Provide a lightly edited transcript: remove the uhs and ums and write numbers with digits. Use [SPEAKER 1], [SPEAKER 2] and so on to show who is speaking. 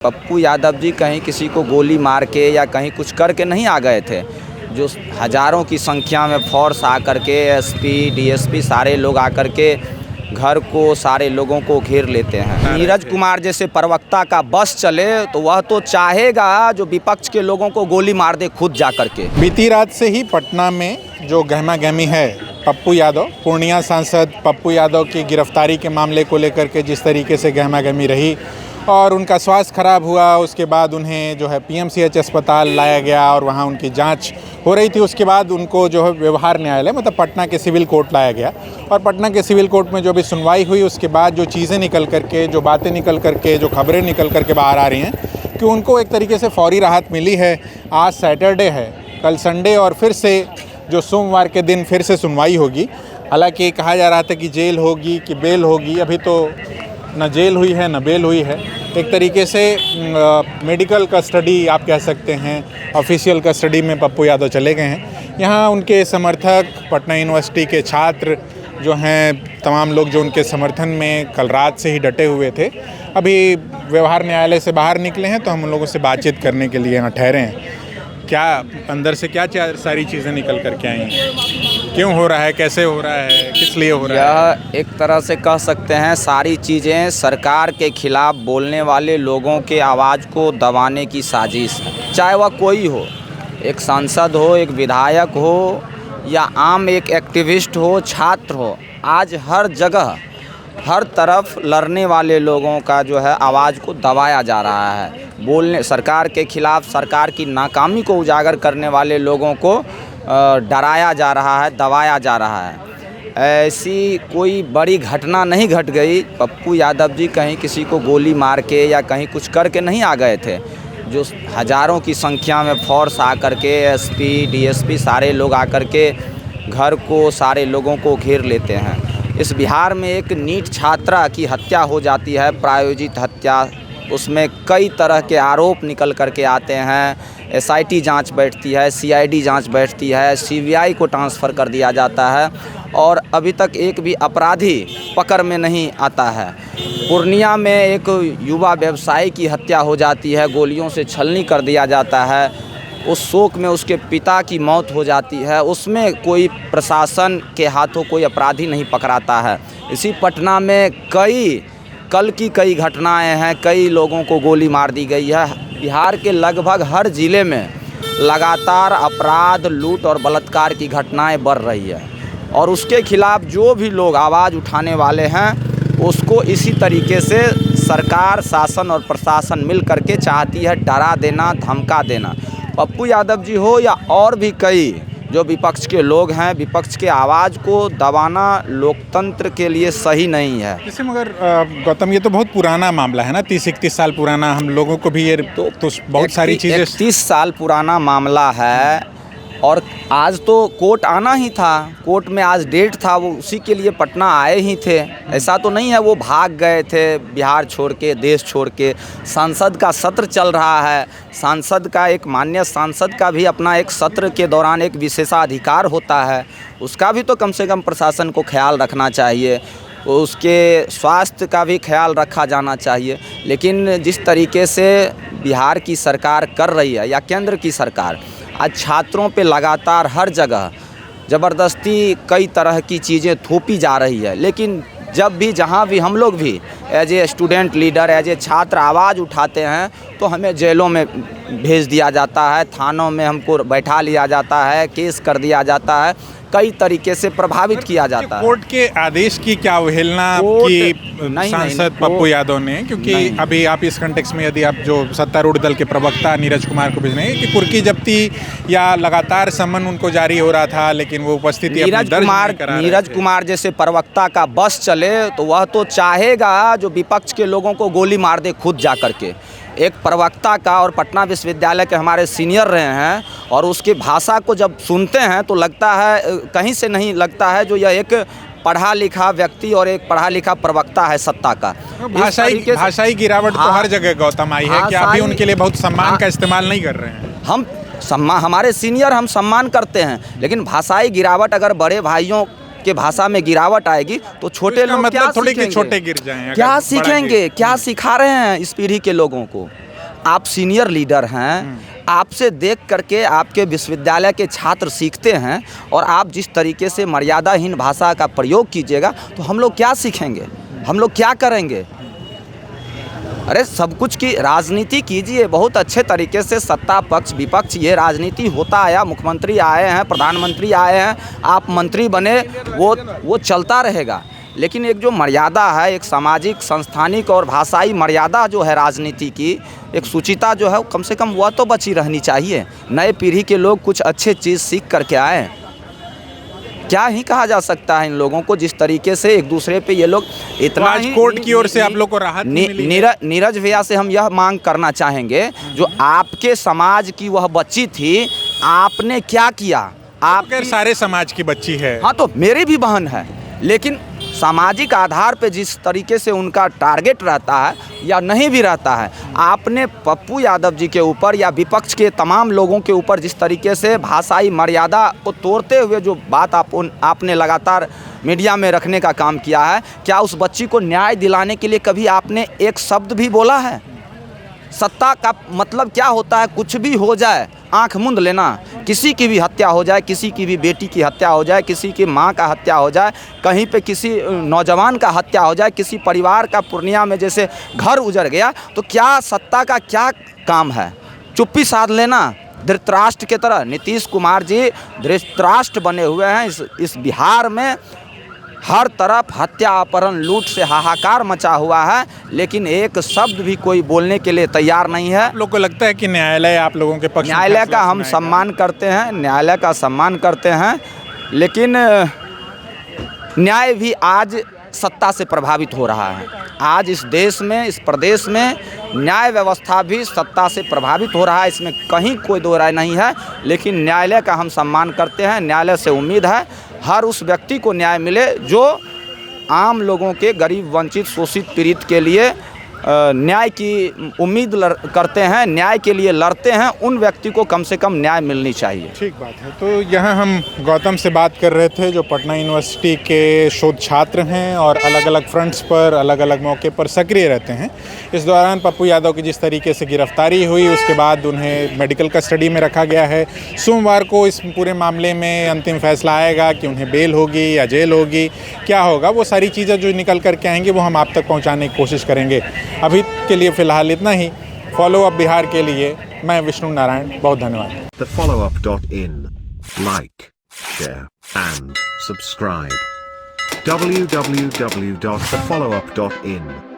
[SPEAKER 1] पप्पू यादव जी कहीं किसी को गोली मार के या कहीं कुछ करके नहीं आ गए थे। जो हज़ारों की संख्या में फोर्स आकर के एसपी डीएसपी सारे लोग आकर के घर को सारे लोगों को घेर लेते हैं। नीरज कुमार जैसे प्रवक्ता का बस चले तो वह तो चाहेगा जो विपक्ष के लोगों को गोली मार दे खुद जा कर के।
[SPEAKER 2] बीती रात से ही पटना में जो गहमा गहमी है पप्पू यादव, पूर्णिया सांसद पप्पू यादव की गिरफ्तारी के मामले को लेकर के जिस तरीके से गहमा गहमी रही और उनका स्वास्थ्य खराब हुआ, उसके बाद उन्हें जो है पीएमसीएच अस्पताल लाया गया और वहाँ उनकी जांच हो रही थी। उसके बाद उनको जो है व्यवहार न्यायालय मतलब पटना के सिविल कोर्ट लाया गया और पटना के सिविल कोर्ट में जो भी सुनवाई हुई उसके बाद जो चीज़ें निकल करके, जो बातें निकल करके, जो खबरें निकल करके बाहर आ रही हैं कि उनको एक तरीके से फौरी राहत मिली है। आज सैटरडे है, कल संडे और फिर से जो सोमवार के दिन फिर से सुनवाई होगी। हालांकि कहा जा रहा था कि जेल होगी कि बेल होगी, अभी तो न जेल हुई है न बेल हुई है। एक तरीके से मेडिकल कस्टडी आप कह सकते हैं, ऑफिशियल कस्टडी में पप्पू यादव चले गए हैं। यहाँ उनके समर्थक, पटना यूनिवर्सिटी के छात्र जो हैं, तमाम लोग जो उनके समर्थन में कल रात से ही डटे हुए थे, अभी व्यवहार न्यायालय से बाहर निकले हैं तो हम उन लोगों से बातचीत करने के लिए यहाँ ठहरे हैं। क्या अंदर से क्या सारी चीज़ें निकल कर के आई हैं, क्यों हो रहा है, कैसे हो रहा है, किस लिए हो रहा है?
[SPEAKER 1] यह एक तरह से कह सकते हैं सारी चीज़ें सरकार के खिलाफ बोलने वाले लोगों के आवाज़ को दबाने की साजिश है। चाहे वह कोई हो, एक सांसद हो, एक विधायक हो या आम एक एक्टिविस्ट हो, छात्र हो, आज हर जगह हर तरफ लड़ने वाले लोगों का जो है आवाज़ को दबाया जा रहा है। बोलने सरकार के खिलाफ, सरकार की नाकामी को उजागर करने वाले लोगों को डराया जा रहा है, दबाया जा रहा है। ऐसी कोई बड़ी घटना नहीं घट गई। पप्पू यादव जी कहीं किसी को गोली मार के या कहीं कुछ करके नहीं आ गए थे। जो हज़ारों की संख्या में फोर्स आकर के एसपी डीएसपी सारे लोग आकर के घर को सारे लोगों को घेर लेते हैं। इस बिहार में एक नीट छात्रा की हत्या हो जाती है, प्रायोजित हत्या। उसमें कई तरह के आरोप निकल कर के आते हैं। एसआईटी जांच बैठती है, सीआईडी जांच बैठती है, सीबीआई को ट्रांसफ़र कर दिया जाता है और अभी तक एक भी अपराधी पकड़ में नहीं आता है। पूर्णिया में एक युवा व्यवसायी की हत्या हो जाती है, गोलियों से छलनी कर दिया जाता है। उस शोक में उसके पिता की मौत हो जाती है। उसमें कोई प्रशासन के हाथों कोई अपराधी नहीं पकड़ाता है। इसी पटना में कल की कई घटनाएं हैं, कई लोगों को गोली मार दी गई है। बिहार के लगभग हर ज़िले में लगातार अपराध, लूट और बलात्कार की घटनाएं बढ़ रही है और उसके खिलाफ जो भी लोग आवाज़ उठाने वाले हैं उसको इसी तरीके से सरकार, शासन और प्रशासन मिल करके चाहती है डरा देना, धमका देना। पप्पू यादव जी हो या और भी कई जो विपक्ष के लोग हैं, विपक्ष के आवाज़ को दबाना लोकतंत्र के लिए सही नहीं है।
[SPEAKER 2] जैसे मगर गौतम, ये तो बहुत पुराना मामला है ना, 30-31 साल पुराना। हम लोगों को भी ये तो बहुत सारी चीज़ें
[SPEAKER 1] 30 साल पुराना मामला है और आज तो कोर्ट आना ही था। कोर्ट में आज डेट था, वो उसी के लिए पटना आए ही थे। ऐसा तो नहीं है वो भाग गए थे बिहार छोड़ के, देश छोड़ के। सांसद का सत्र चल रहा है। सांसद का, एक माननीय सांसद का भी अपना एक सत्र के दौरान एक विशेषाधिकार होता है। उसका भी तो कम से कम प्रशासन को ख्याल रखना चाहिए, उसके स्वास्थ्य का भी ख्याल रखा जाना चाहिए। लेकिन जिस तरीके से बिहार की सरकार कर रही है या केंद्र की सरकार, आज छात्रों पे लगातार हर जगह ज़बरदस्ती कई तरह की चीज़ें थोपी जा रही है। लेकिन जब भी, जहाँ भी हम लोग भी as a student leader, as a छात्र आवाज़ उठाते हैं तो हमें जेलों में भेज दिया जाता है, थानों में हमको बैठा लिया जाता है, केस कर दिया जाता है, कई तरीके से प्रभावित किया जाता है।
[SPEAKER 2] कोर्ट के आदेश की क्या अवहेलना की सांसद पप्पू यादव ने? क्योंकि अभी आप इस कंटेक्स्ट में यदि आप जो सत्तारूढ़ दल के प्रवक्ता नीरज कुमार को भेज रहे हैं कि कुर्की जब्ती या लगातार समन उनको जारी हो रहा था लेकिन वो उपस्थिति
[SPEAKER 1] नीरज कुमार जैसे प्रवक्ता का बस चले तो वह तो चाहेगा जो विपक्ष के लोगों को गोली मार दे खुद जा कर के। एक प्रवक्ता का, और पटना विश्वविद्यालय के हमारे सीनियर रहे हैं, और उसकी भाषा को जब सुनते हैं तो लगता है कहीं से नहीं लगता है जो यह एक पढ़ा लिखा व्यक्ति और एक पढ़ा लिखा प्रवक्ता है सत्ता का।
[SPEAKER 2] भाषाई गिरावट तो हर जगह गौतम आई है। क्या अभी उनके लिए बहुत सम्मान का इस्तेमाल नहीं कर रहे हैं?
[SPEAKER 1] हमारे सीनियर हम सम्मान करते हैं, लेकिन भाषाई गिरावट अगर बड़े भाइयों के भाषा में गिरावट आएगी तो छोटे लोग
[SPEAKER 2] मतलब
[SPEAKER 1] क्या
[SPEAKER 2] थोड़े
[SPEAKER 1] सीखेंगे?
[SPEAKER 2] छोटे गिर जाएं,
[SPEAKER 1] क्या सीखेंगे? क्या सिखा रहे हैं इस पीढ़ी के लोगों को? आप सीनियर लीडर हैं, आपसे देख करके आपके विश्वविद्यालय के छात्र सीखते हैं और आप जिस तरीके से मर्यादाहीन भाषा का प्रयोग कीजिएगा तो हम लोग क्या सीखेंगे, हम लोग क्या करेंगे। अरे सब कुछ की राजनीति कीजिए बहुत अच्छे तरीके से, सत्ता पक्ष विपक्ष ये राजनीति होता आया, मुख्यमंत्री आए हैं, प्रधानमंत्री आए हैं, आप मंत्री बने, वो चलता रहेगा। लेकिन एक जो मर्यादा है, एक सामाजिक संस्थानिक और भाषाई मर्यादा जो है राजनीति की, एक शुचिता जो है कम से कम वह तो बची रहनी चाहिए। नए पीढ़ी के लोग कुछ अच्छे चीज़ सीख करके आए। क्या ही कहा जा सकता है इन लोगों को, जिस तरीके से एक दूसरे पे ये लोग इतना
[SPEAKER 2] आज कोर्ट की ओर से आप लोग को राहत मिली है।
[SPEAKER 1] नीरज भैया से हम यह मांग करना चाहेंगे, जो आपके समाज की वह बच्ची थी, आपने क्या किया। आप
[SPEAKER 2] सारे समाज की बच्ची है।
[SPEAKER 1] हाँ तो मेरी भी बहन है, लेकिन सामाजिक आधार पे जिस तरीके से उनका टारगेट रहता है या नहीं भी रहता है, आपने पप्पू यादव जी के ऊपर या विपक्ष के तमाम लोगों के ऊपर जिस तरीके से भाषाई मर्यादा को तोड़ते हुए जो बात आपने लगातार मीडिया में रखने का काम किया है, क्या उस बच्ची को न्याय दिलाने के लिए कभी आपने एक शब्द भी बोला है। सत्ता का मतलब क्या होता है, कुछ भी हो जाए आंख मूंद लेना, किसी की भी हत्या हो जाए, किसी की भी बेटी की हत्या हो जाए, किसी की माँ का हत्या हो जाए, कहीं पे किसी नौजवान का हत्या हो जाए, किसी परिवार का पूर्णिया में जैसे घर उजड़ गया, तो क्या सत्ता का क्या काम है, चुप्पी साध लेना। धृतराष्ट्र के तरह नीतीश कुमार जी धृतराष्ट्र बने हुए हैं। इस बिहार में हर तरफ हत्या अपहरण लूट से हाहाकार मचा हुआ है, लेकिन एक शब्द भी कोई बोलने के लिए तैयार नहीं है।
[SPEAKER 2] आप लोग को लगता है कि न्यायालय आप लोगों के पक्ष में
[SPEAKER 1] न्यायालय का हम सम्मान करते हैं, न्यायालय का सम्मान करते हैं, लेकिन न्याय भी आज सत्ता से प्रभावित हो रहा है। आज इस देश में, इस प्रदेश में न्याय व्यवस्था भी सत्ता से प्रभावित हो रहा है, इसमें कहीं कोई दो राय नहीं है। लेकिन न्यायालय का हम सम्मान करते हैं। न्यायालय से उम्मीद है हर उस व्यक्ति को न्याय मिले जो आम लोगों के, गरीब वंचित शोषित पीड़ित के लिए न्याय की उम्मीद करते हैं, न्याय के लिए लड़ते हैं, उन व्यक्ति को कम से कम न्याय मिलनी चाहिए।
[SPEAKER 2] ठीक बात है। तो यहाँ हम गौतम से बात कर रहे थे, जो पटना यूनिवर्सिटी के शोध छात्र हैं और अलग अलग फ्रंट्स पर, अलग अलग मौके पर सक्रिय रहते हैं। इस दौरान पप्पू यादव की जिस तरीके से गिरफ्तारी हुई, उसके बाद उन्हें मेडिकल कस्टडी में रखा गया है। सोमवार को इस पूरे मामले में अंतिम फैसला आएगा कि उन्हें बेल होगी या जेल होगी, क्या होगा, वो सारी चीज़ें जो निकल करके आएंगी वो हम आप तक पहुँचाने की कोशिश करेंगे। अभी के लिए फ़िलहाल इतना ही। फॉलो अप बिहार के लिए मैं विष्णु नारायण, बहुत धन्यवाद।
[SPEAKER 3] TheFollowUp.in, like, share and subscribe. www.thefollowup.in